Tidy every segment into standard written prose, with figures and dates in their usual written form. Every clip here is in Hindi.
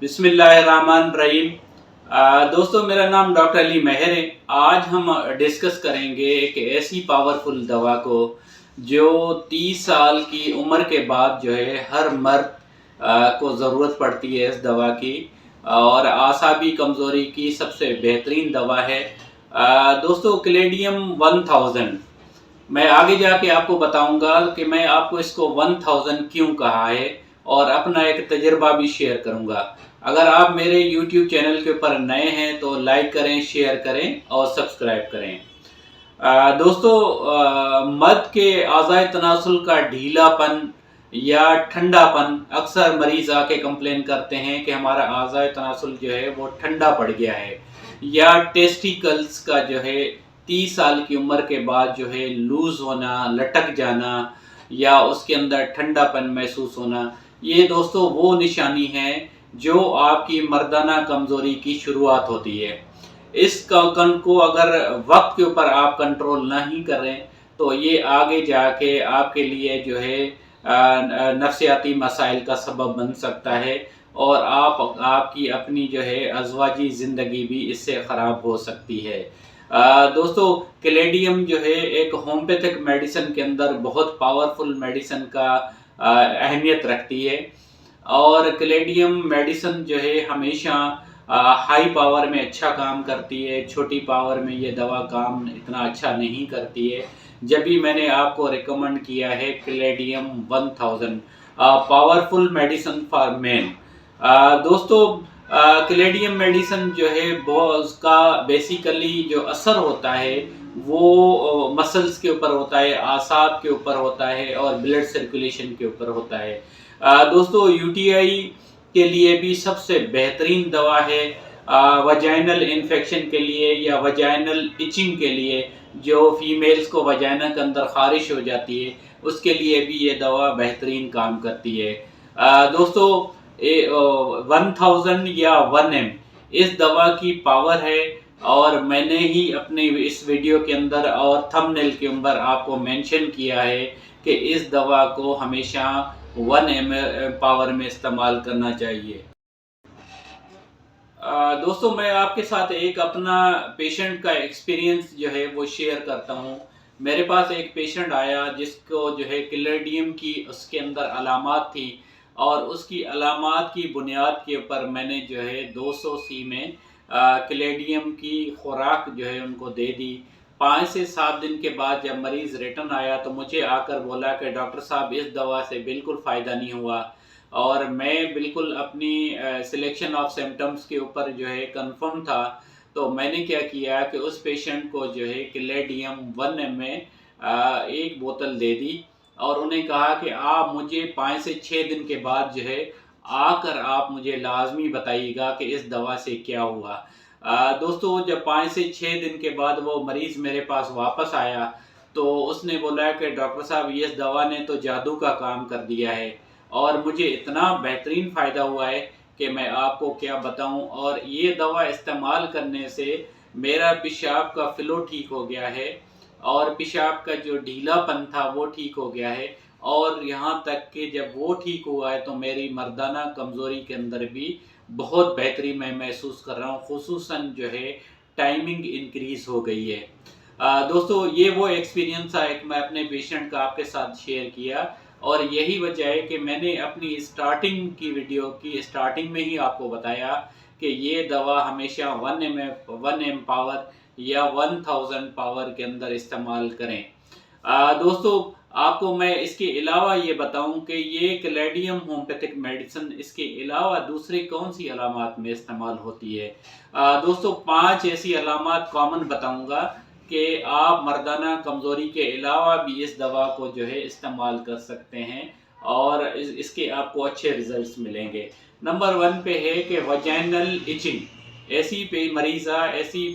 बिस्मिल्लाहिर्रहमानिर्रहीम। दोस्तों, मेरा नाम डॉक्टर अली मेहर है। आज हम डिस्कस करेंगे एक ऐसी पावरफुल दवा को जो 30 साल की उम्र के बाद जो है हर मर्द को ज़रूरत पड़ती है इस दवा की, और आसाबी कमज़ोरी की सबसे बेहतरीन दवा है। दोस्तों, क्लेडियम 1000। मैं आगे जाके आपको बताऊंगा कि मैं आपको इसको 1000 क्यों कहा है, और अपना एक तजुर्बा भी शेयर करूंगा। अगर आप मेरे YouTube चैनल के ऊपर नए हैं तो लाइक करें, शेयर करें और सब्सक्राइब करें। दोस्तों, मर्द के आज़ाए तनासुल का ढीलापन या ठंडापन, अक्सर मरीज आके कंप्लेन करते हैं कि हमारा आज़ाए तनासुल जो है वो ठंडा पड़ गया है, या टेस्टिकल्स का जो है 30 साल की उम्र के बाद जो है लूज होना, लटक जाना, या उसके अंदर ठंडापन महसूस होना। ये दोस्तों वो निशानी है जो आपकी मर्दाना कमज़ोरी की शुरुआत होती है। इस कन को अगर वक्त के ऊपर आप कंट्रोल नहीं करें तो ये आगे जाके आपके लिए जो है नफ्सियाती मसाइल का सबब बन सकता है, और आपकी अपनी जो है अज़वाजी ज़िंदगी भी इससे ख़राब हो सकती है। दोस्तों, क्लेडियम जो है एक होम्योपैथिक मेडिसिन के अंदर बहुत पावरफुल मेडिसिन का अहमियत रखती है। और क्लेडियम मेडिसिन जो है हमेशा हाई पावर में अच्छा काम करती है, छोटी पावर में ये दवा काम इतना अच्छा नहीं करती है। जब भी मैंने आपको रिकमेंड किया है क्लेडियम 1000, पावरफुल मेडिसिन फॉर मेन। दोस्तों, क्लेडियम मेडिसिन जो है वो उसका बेसिकली जो असर होता है वो मसल्स के ऊपर होता है, आसाब के ऊपर होता है और ब्लड सर्कुलेशन के ऊपर होता है। दोस्तों, यूटीआई के लिए भी सबसे बेहतरीन दवा है। वजाइनल इन्फेक्शन के लिए या वजाइनल इचिंग के लिए, जो फीमेल्स को वजाइना के अंदर खारिश हो जाती है, उसके लिए भी ये दवा बेहतरीन काम करती है। दोस्तों, 1000 या 1M इस दवा की पावर है, और मैंने ही अपने इस वीडियो के अंदर और थंबनेल के ऊपर आपको मेंशन किया है कि इस दवा को हमेशा 1M पावर में इस्तेमाल करना चाहिए। दोस्तों, मैं आपके साथ एक अपना पेशेंट का एक्सपीरियंस जो है वो शेयर करता हूँ। मेरे पास एक पेशेंट आया जिसको जो है क्लेडियम की उसके अंदर अलामात थी, और उसकी अलामात की बुनियाद के ऊपर मैंने जो है 200 सी में क्लेडियम की खुराक जो है उनको दे दी। 5 से 7 दिन के बाद जब मरीज़ रिटर्न आया तो मुझे आकर बोला कि डॉक्टर साहब, इस दवा से बिल्कुल फ़ायदा नहीं हुआ, और मैं बिल्कुल अपनी सिलेक्शन ऑफ सिम्टम्स के ऊपर जो है कंफर्म था। तो मैंने क्या किया कि उस पेशेंट को जो है क्लेडियम 1M में एक बोतल दे दी, और उन्हें कहा कि आप मुझे 5 से 6 दिन के बाद जो है आकर आप मुझे लाजमी बताइएगा कि इस दवा से क्या हुआ। दोस्तों, जब 5 से 6 दिन के बाद वो मरीज़ मेरे पास वापस आया तो उसने बोला कि डॉक्टर साहब, ये इस दवा ने तो जादू का काम कर दिया है, और मुझे इतना बेहतरीन फ़ायदा हुआ है कि मैं आपको क्या बताऊं। और ये दवा इस्तेमाल करने से मेरा पेशाब का फ़्लो ठीक हो गया है, और पेशाब का जो ढीलापन था वो ठीक हो गया है, और यहाँ तक कि जब वो ठीक हुआ है तो मेरी मर्दाना कमज़ोरी के अंदर भी बहुत बेहतरी मैं महसूस कर रहा हूँ, ख़ुसूसन जो है टाइमिंग इंक्रीज़ हो गई है। दोस्तों, ये वो एक्सपीरियंस है एक मैं अपने पेशेंट का आपके साथ शेयर किया, और यही वजह है कि मैंने अपनी स्टार्टिंग की वीडियो की स्टार्टिंग में ही आपको बताया कि ये दवा हमेशा 1M पावर या 1000 पावर के अंदर इस्तेमाल करें। दोस्तों, आपको मैं इसके अलावा ये बताऊं कि ये क्लेडियम होम्योपैथिक मेडिसिन इसके अलावा दूसरी कौन सी अलामात में इस्तेमाल होती है। दोस्तों, 5 ऐसी अलामात कॉमन बताऊंगा कि आप मर्दाना कमज़ोरी के अलावा भी इस दवा को जो है इस्तेमाल कर सकते हैं, और इसके आपको अच्छे रिजल्ट्स मिलेंगे। नंबर 1 पे है कि वजाइनल इचिंग। ऐसी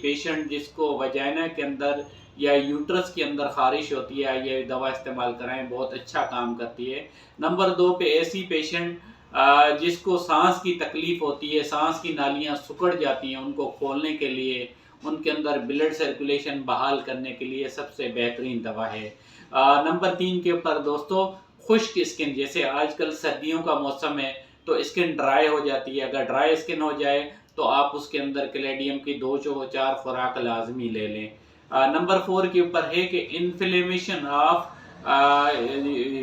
पेशेंट जिसको वजाइना के अंदर या यूट्रस के अंदर खारिश होती है, ये दवा इस्तेमाल कराएं, बहुत अच्छा काम करती है। नंबर 2 पे ऐसी पेशेंट जिसको सांस की तकलीफ़ होती है, सांस की नालियाँ सिकुड़ जाती हैं, उनको खोलने के लिए, उनके अंदर ब्लड सर्कुलेशन बहाल करने के लिए सबसे बेहतरीन दवा है। नंबर 3 के ऊपर दोस्तों, खुश्क स्किन, जैसे आजकल सर्दियों का मौसम है तो स्किन ड्राई हो जाती है। अगर ड्राई स्किन हो जाए तो आप उसके अंदर कैलेडियम की 2 4 खुराक लाजमी ले लें। नंबर 4 के ऊपर है कि इन्फ्लेमेशन ऑफ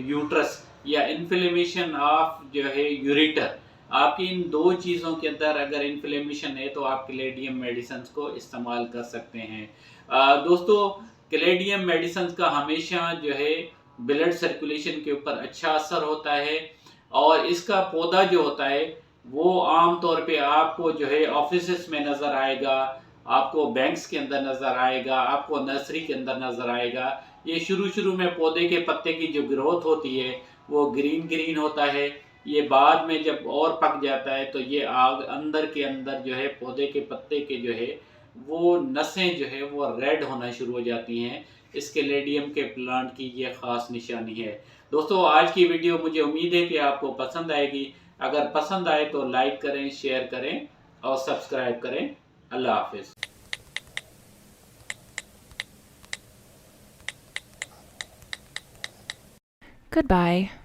यूट्रस या इन्फ्लेमेशन ऑफ जो है यूरिटर, आपकी इन 2 चीज़ों के अंदर अगर इन्फ्लेमेशन है तो आप कैलेडियम मेडिसिन को इस्तेमाल कर सकते हैं। दोस्तों, कैलेडियम मेडिसिन का हमेशा जो है ब्लड सर्कुलेशन के ऊपर अच्छा असर होता है, और इसका पौधा जो होता है वो आम तौर पे आपको जो है ऑफिसेस में नज़र आएगा, आपको बैंक्स के अंदर नज़र आएगा, आपको नर्सरी के अंदर नज़र आएगा। ये शुरू में पौधे के पत्ते की जो ग्रोथ होती है वो ग्रीन ग्रीन होता है। ये बाद में जब और पक जाता है तो ये आग अंदर के अंदर जो है पौधे के पत्ते के जो है वो नसें जो है वो रेड होना शुरू हो जाती हैं। इस कैलेडियम के प्लांट की ये ख़ास निशानी है। दोस्तों, आज की वीडियो मुझे उम्मीद है कि आपको पसंद आएगी। अगर पसंद आए तो लाइक करें, शेयर करें और सब्सक्राइब करें। अल्लाह हाफिज़। Goodbye.